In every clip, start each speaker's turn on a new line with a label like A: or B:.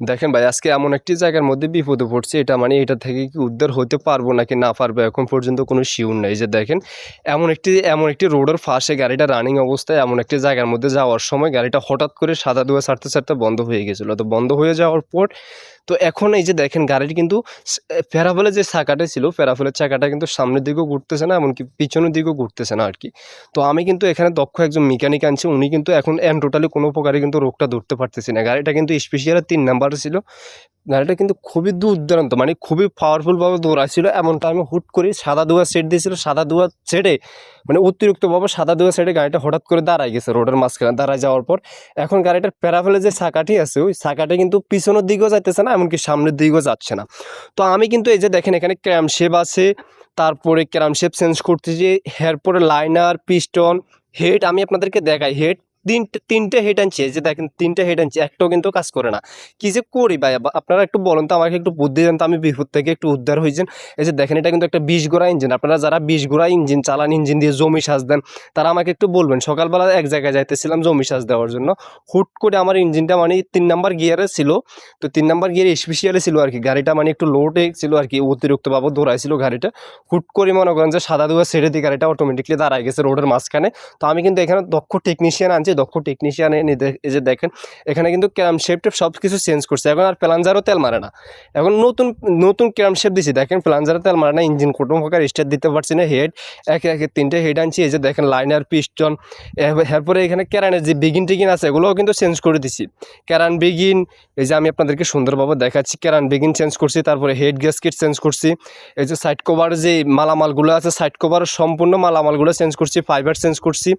A: দেখেন ভাই, আজকে এমন একটি জায়গার মধ্যে বিপদে পড়ছি, এটা মানে এটা থেকে কি উদ্ধার হতে পারবো নাকি না পারবো এখন পর্যন্ত কোনো শিওর নাই। যে দেখেন, এমন একটি রোডের পাশে গাড়িটা রানিং অবস্থায় এমন একটি জায়গার মধ্যে যাওয়ার সময় গাড়িটা হঠাৎ করে সাদা ধোঁয়া ছাড়তে ছাড়তে বন্ধ হয়ে গেছিলো। তো বন্ধ হয়ে যাওয়ার পর তো এখন এই যে দেখেন গাড়িটি কিন্তু প্যারাফেলের যে চাকাটা ছিল, প্যারাফেলের চাকাটা কিন্তু সামনের দিকেও ঘুরতেছে না, এমনকি পিছনের দিকেও ঘুরতেছে না আর কি। তো আমি কিন্তু এখানে দক্ষ একজন মেকানিক আনছি, উনি কিন্তু এখন টোটালি কোনো প্রকারে কিন্তু রোগটা ধরতে পারতেছি না। গাড়িটা কিন্তু স্পেশালি 3 নাম্বারে ছিল। গাড়িটা কিন্তু খুবই দুর্দান্ত, মানে খুবই পাওয়ারফুলভাবে দৌড়াচ্ছিল। এমন টাইমে হুট করে সাদা ধোঁয়া সেট দিয়েছিল, সাদা ধোঁয়া ছেড়ে মানে অতিরিক্তভাবে সাদা ধোঁয়া ছেড়ে গাড়িটা হঠাৎ করে দাঁড়ায় গেছে রোডের মাঝখানে। দাঁড়ায় যাওয়ার পর এখন গাড়িটার প্যারাফেলে যে চাকাটি আছে, ওই চাকাটা কিন্তু পিছনের দিকেও যাইতেছে না, এমনকি সামনের দিকেও যাচ্ছে না। তো আমি কিন্তু এই যে দেখেন এখানে ক্র্যামশেপ আছে, তারপরে ক্র্যামশেপ চেঞ্জ করতেছি, এরপরে লাইনার, পিস্টন, হেড আমি আপনাদেরকে দেখাই। হেড তিনটে হেড আনছি, এই যে দেখেন 3টে হেড আনছি, একটাও কিন্তু কাজ করে না। কি যে করি ভাই, আপনারা একটু বলেন তো, আমাকে একটু বুদ্ধি দেন তো, আমি বিপদ থেকে একটু উদ্ধার হয়েছেন। এই যে দেখেন, এটা কিন্তু একটা 20 ঘোড়া ইঞ্জিন। আপনারা যারা 20 ঘোড়া ইঞ্জিন চালান, ইঞ্জিন দিয়ে জমি সাজ দেন, তারা আমাকে একটু বলবেন। সকালবেলা এক জায়গায় যাইতেছিলাম জমি সাজ দেওয়ার জন্য, হুট করে আমার ইঞ্জিনটা মানে 3 নাম্বার গিয়ারে ছিল। তো 3 নাম্বার গিয়ারে স্পেশালি ছিল আর কি, গাড়িটা মানে একটু লোডে ছিল আর কি, অতিরিক্তভাবে দৌড়াইছিল গাড়িটা। হুট করে মনে করেন যে সাদা ধোঁয়া ছেড়ে দিয়ে গাড়িটা অটোমেটিকলি দাঁড়ায় গেছে রোডের মাঝখানে। তো আমি কিন্তু এখানে দক্ষ টেকনিশিয়ান আনছি, দক্ষ টেকনিশিয়ান এনে এই যে দেখেন এখানে কিন্তু ক্যাম শেপ সব কিছু চেঞ্জ করছে। এখন আর প্লাঞ্জারও তেল মারে না, এখন নতুন নতুন ক্যাম শেপ দিছি। দেখেন প্লাঞ্জারও তেল মারে না, ইঞ্জিন কোনো প্রকার স্টার্ট দিতে পারছি না। হেড একে একে 3টে হেড আনছি, এই যে দেখেন লাইনার, পিস্টন, এরপরে এখানে ক্যারানের যে বিগিন টিগিন আছে এগুলোও কিন্তু চেঞ্জ করে দিছি। ক্যারান বিগিন, এই যে আমি আপনাদেরকে সুন্দরভাবে দেখাচ্ছি, ক্যারান বিগিন চেঞ্জ করছি, তারপরে হেড গ্যাসকেট চেঞ্জ করছি। এই যে সাইড কভার যে মালামালগুলো আছে, সাইড কভার সম্পূর্ণ মালামালগুলো চেঞ্জ করছি, ফাইবার চেঞ্জ করছি।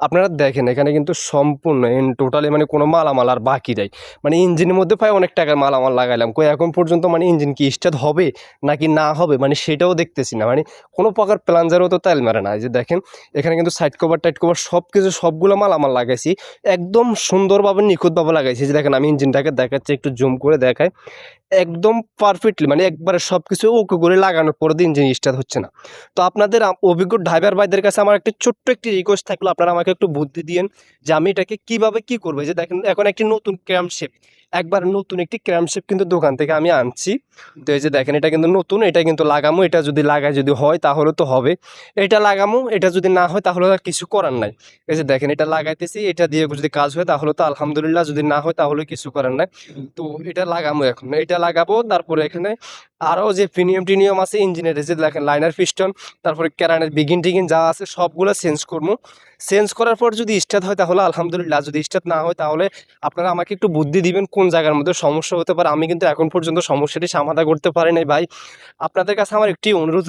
A: আপনারা দেখেন এখানে কিন্তু সম্পূর্ণ টোটালি মানে কোনো মালামাল আর বাকি নাই। মানে ইঞ্জিনের মধ্যে প্রায় অনেক টাকার মালামাল লাগাইলাম, কই এখন পর্যন্ত মানে ইঞ্জিন কি স্টার্ট হবে নাকি না হবে মানে সেটাও দেখতেছি না। মানে কোনো প্রকার প্লাঞ্জারও তো তেল মারে না। এই যে দেখেন এখানে কিন্তু সাইড কভার টাইট কভার সব কিছু সবগুলো মালামাল লাগাইছি, একদম সুন্দরভাবে নিখুঁতভাবে লাগাইছি। যে দেখেন আমি ইঞ্জিনটাকে দেখাচ্ছি, একটু জুম করে দেখাই, একদম পারফেক্টলি মানে একবারে সব কিছু ওকে করে লাগানোর পরে ইঞ্জিন স্টার্ট হচ্ছে না। তো আপনাদের অভিজ্ঞ ড্রাইভার ভাইদের কাছে আমার একটা ছোট্ট একটি রিকোয়েস্ট থাকলো, আপনারা আমাকে একটু বুদ্ধি দিয়েন যে আমি এটাকে কিভাবে কি করবো। এই যে দেখেন এখন একটি নতুন ক্র্যামশেপ, একবার নতুন একটি ক্র্যামশেপ কিন্তু দোকান থেকে আমি আনছি। তো এই যে দেখেন এটা কিন্তু নতুন, এটা কিন্তু লাগামো, এটা যদি লাগাই যদি হয় তাহলে তো হবে, এটা লাগামো, এটা যদি না হয় তাহলে আর কিছু করার নাই। এই যে দেখেন এটা লাগাইতেছি, এটা দিয়ে যদি কাজ হয় তাহলে তো আলহামদুলিল্লাহ, যদি না হয় তাহলে কিছু করার নাই। তো এটা লাগামো, এখন এটা লাগাবো। তারপরে এখানে আরও যে প্রিমিয়াম টিনিয়াম আছে ইঞ্জিনের, যে দেখেন লাইনার, পিস্টন, তারপরে ক্যারানের বিগিন টিগিন যা আছে সবগুলো চেঞ্জ করবো। চেঞ্জ করার পর যদি স্টার্ট হয় তাহলে আলহামদুলিল্লাহ, যদি স্টার্ট না হয় তাহলে আপনারা আমাকে একটু বুদ্ধি দিবেন কোন জায়গার মধ্যে সমস্যা হতে পারে। আমি কিন্তু এখন পর্যন্ত সমস্যাটি সমাধান করতে পারি নাই ভাই। আপনাদের কাছে আমার একটি অনুরোধ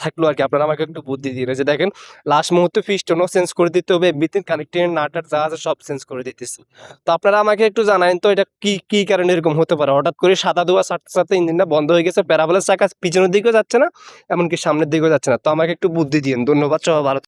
A: থাকলো আর কি, আপনারা আমাকে একটু বুদ্ধি দিন। যে দেখেন লাস্ট মুহূর্তে পিস্টনও চেঞ্জ করে দিতে হবে, এভরিথিং কানেক্টিং নাটার যা আছে সব চেঞ্জ করে দিতেছি। তো আপনারা আমাকে একটু জানান তো এটা কি কি কারণে এরকম হতে পারে, হঠাৎ করে সাদা ধোঁয়া ছাড়তে ছাড়তে ইঞ্জিনটা বন্ধ হয়ে গেছে, প্যারাবলের চাকা পিছনের দিকেও যাচ্ছে না, এমনকি সামনের দিকেও যাচ্ছে না। তো আমাকে একটু বুদ্ধি দিন, ধন্যবাদ, সবাই ভালো।